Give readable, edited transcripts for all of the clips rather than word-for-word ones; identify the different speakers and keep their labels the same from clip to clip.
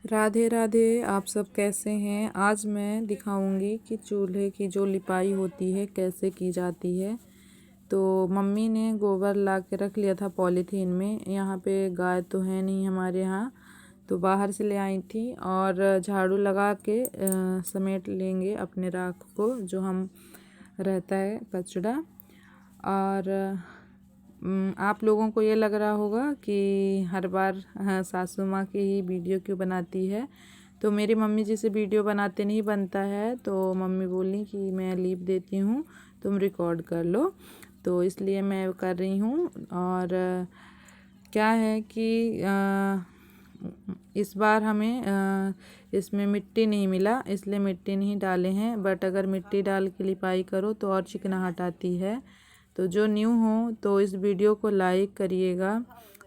Speaker 1: राधे राधे। आप सब कैसे हैं। आज मैं दिखाऊंगी कि चूल्हे की जो लिपाई होती है कैसे की जाती है। तो मम्मी ने गोबर ला के रख लिया था पॉलीथीन में। यहाँ पे गाय तो है नहीं हमारे यहाँ, तो बाहर से ले आई थी और झाड़ू लगा के समेट लेंगे अपने राख को जो हम रहता है कचड़ा। और आप लोगों को ये लग रहा होगा कि हर बार सासू माँ की ही वीडियो क्यों बनाती है। तो मेरी मम्मी जी से वीडियो बनाते नहीं बनता है, तो मम्मी बोली कि मैं लीव देती हूँ, तुम रिकॉर्ड कर लो। तो इसलिए मैं कर रही हूँ। और क्या है कि इस बार हमें इसमें मिट्टी नहीं मिला, इसलिए मिट्टी नहीं डाले हैं। बट अगर मिट्टी डाल के लिपाई करो तो और चिकनाहट आती है। तो जो न्यू हो तो इस वीडियो को लाइक करिएगा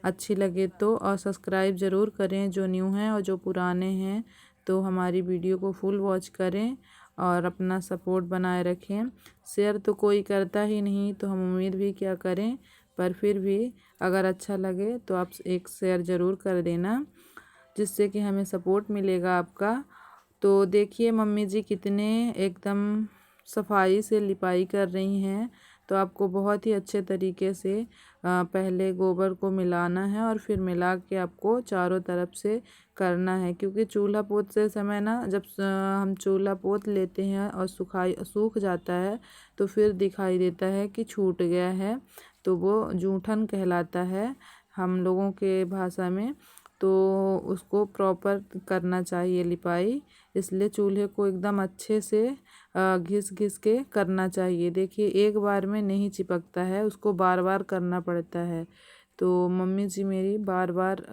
Speaker 1: अच्छी लगे तो, और सब्सक्राइब ज़रूर करें जो न्यू हैं, और जो पुराने हैं तो हमारी वीडियो को फुल वॉच करें और अपना सपोर्ट बनाए रखें। शेयर तो कोई करता ही नहीं, तो हम उम्मीद भी क्या करें। पर फिर भी अगर अच्छा लगे तो आप एक शेयर ज़रूर कर देना, जिससे कि हमें सपोर्ट मिलेगा आपका। तो देखिए मम्मी जी कितने एकदम सफाई से लिपाई कर रही हैं। तो आपको बहुत ही अच्छे तरीके से पहले गोबर को मिलाना है और फिर मिला के आपको चारों तरफ से करना है। क्योंकि चूल्हा पोतते समय ना, जब हम चूल्हा पोत लेते हैं और सूख जाता है तो फिर दिखाई देता है कि छूट गया है, तो वो जूठन कहलाता है हम लोगों के भाषा में। तो उसको प्रॉपर करना चाहिए लिपाई, इसलिए चूल्हे को एकदम अच्छे से घिस घिस के करना चाहिए। देखिए एक बार में नहीं चिपकता है, उसको बार बार करना पड़ता है। तो मम्मी जी मेरी बार बार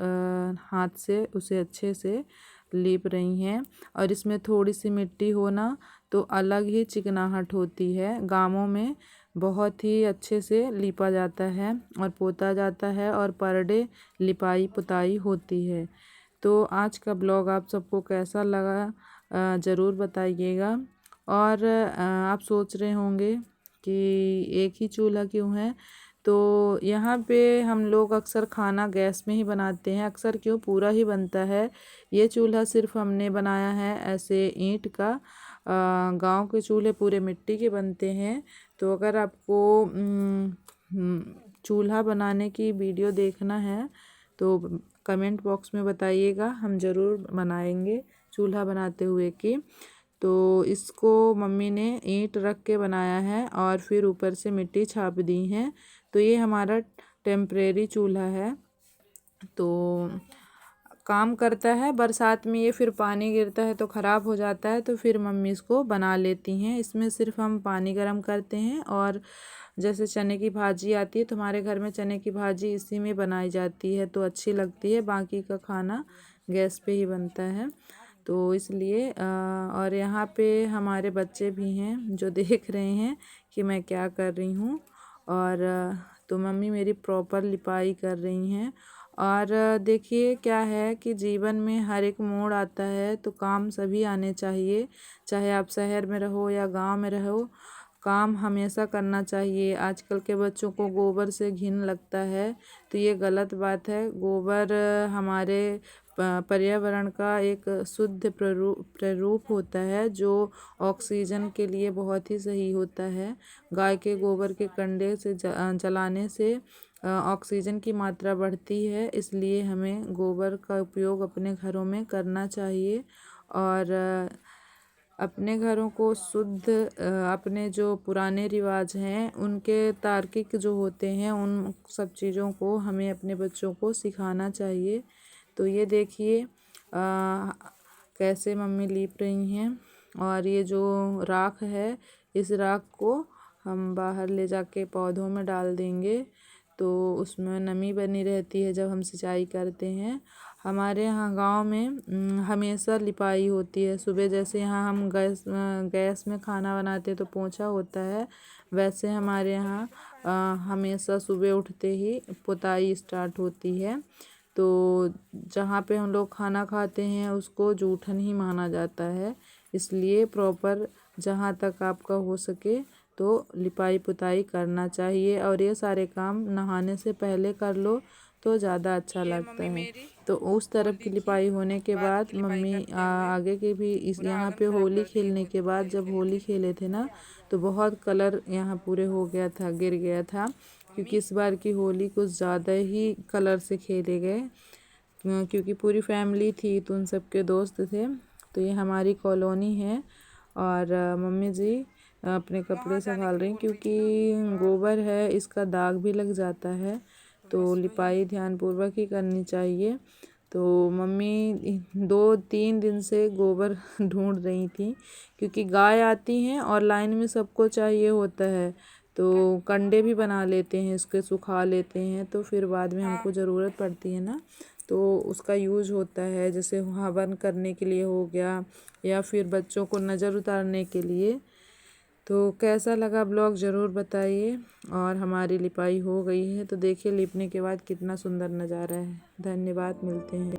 Speaker 1: हाथ से उसे अच्छे से लीप रही हैं। और इसमें थोड़ी सी मिट्टी हो ना तो अलग ही चिकनाहट होती है। गाँवों में बहुत ही अच्छे से लीपा जाता है और पोता जाता है, और पर डे लिपाई पुताई होती है। तो आज का ब्लॉग आप सबको कैसा लगा ज़रूर बताइएगा। और आप सोच रहे होंगे कि एक ही चूल्हा क्यों है। तो यहाँ पे हम लोग अक्सर खाना गैस में ही बनाते हैं। अक्सर क्यों, पूरा ही बनता है। ये चूल्हा सिर्फ हमने बनाया है ऐसे ईंट का। गांव के चूल्हे पूरे मिट्टी के बनते हैं। तो अगर आपको चूल्हा बनाने की वीडियो देखना है तो कमेंट बॉक्स में बताइएगा, हम ज़रूर बनाएंगे चूल्हा बनाते हुए की। तो इसको मम्मी ने ईंट रख के बनाया है और फिर ऊपर से मिट्टी छाप दी है। तो ये हमारा टेम्परेरी चूल्हा है। तो काम करता है, बरसात में ये फिर पानी गिरता है तो ख़राब हो जाता है, तो फिर मम्मी इसको बना लेती हैं। इसमें सिर्फ हम पानी गर्म करते हैं, और जैसे चने की भाजी आती है तो हमारे घर में चने की भाजी इसी में बनाई जाती है तो अच्छी लगती है। बाकी का खाना गैस पे ही बनता है। तो इसलिए और यहाँ पे हमारे बच्चे भी हैं जो देख रहे हैं कि मैं क्या कर रही हूँ। और तो मम्मी मेरी प्रॉपर लिपाई कर रही हैं। और देखिए क्या है कि जीवन में हर एक मोड़ आता है तो काम सभी आने चाहिए। चाहे आप शहर में रहो या गांव में रहो, काम हमेशा करना चाहिए। आजकल के बच्चों को गोबर से घिन लगता है, तो ये गलत बात है। गोबर हमारे पर्यावरण का एक शुद्ध प्रारूप होता है, जो ऑक्सीजन के लिए बहुत ही सही होता है। गाय के गोबर के कंडे से जलाने से ऑक्सीजन की मात्रा बढ़ती है, इसलिए हमें गोबर का उपयोग अपने घरों में करना चाहिए। और अपने घरों को शुद्ध, अपने जो पुराने रिवाज हैं उनके तार्किक जो होते हैं, उन सब चीज़ों को हमें अपने बच्चों को सिखाना चाहिए। तो ये देखिए कैसे मम्मी लीप रही हैं। और ये जो राख है, इस राख को हम बाहर ले जाके पौधों में डाल देंगे, तो उसमें नमी बनी रहती है जब हम सिंचाई करते हैं। हमारे यहाँ गांव में हमेशा लिपाई होती है। सुबह जैसे यहाँ हम गैस में खाना बनाते तो पोंछा होता है, वैसे हमारे यहाँ हमेशा सुबह उठते ही पुताई स्टार्ट होती है। तो जहाँ पे हम लोग खाना खाते हैं उसको जूठन ही माना जाता है, इसलिए प्रॉपर जहाँ तक आपका हो सके तो लिपाई पुताई करना चाहिए। और ये सारे काम नहाने से पहले कर लो तो ज़्यादा अच्छा लगता है। तो उस तरफ की लिपाई होने के बाद मम्मी आगे के भी इस यहाँ पे होली खेलने के बाद जब होली खेले थे ना, तो बहुत कलर यहाँ पूरे हो गया था, गिर गया था, क्योंकि इस बार की होली कुछ ज़्यादा ही कलर से खेले गए, क्योंकि पूरी फैमिली थी तो उन सब के दोस्त थे। तो ये हमारी कॉलोनी है और मम्मी जी अपने कपड़े संभाल रही हैं, क्योंकि गोबर है, इसका दाग भी लग जाता है, तो लिपाई ध्यानपूर्वक ही करनी चाहिए। तो मम्मी 2-3 दिन से गोबर ढूंढ रही थी, क्योंकि गाय आती हैं और लाइन में सबको चाहिए होता है, तो कंडे भी बना लेते हैं, इसके सुखा लेते हैं, तो फिर बाद में हमको ज़रूरत पड़ती है ना, तो उसका यूज होता है, जैसे हवन करने के लिए हो गया या फिर बच्चों को नज़र उतारने के लिए। तो कैसा लगा ब्लॉग ज़रूर बताइए। और हमारी लिपाई हो गई है, तो देखिए लिपने के बाद कितना सुंदर नज़ारा है। धन्यवाद, मिलते हैं।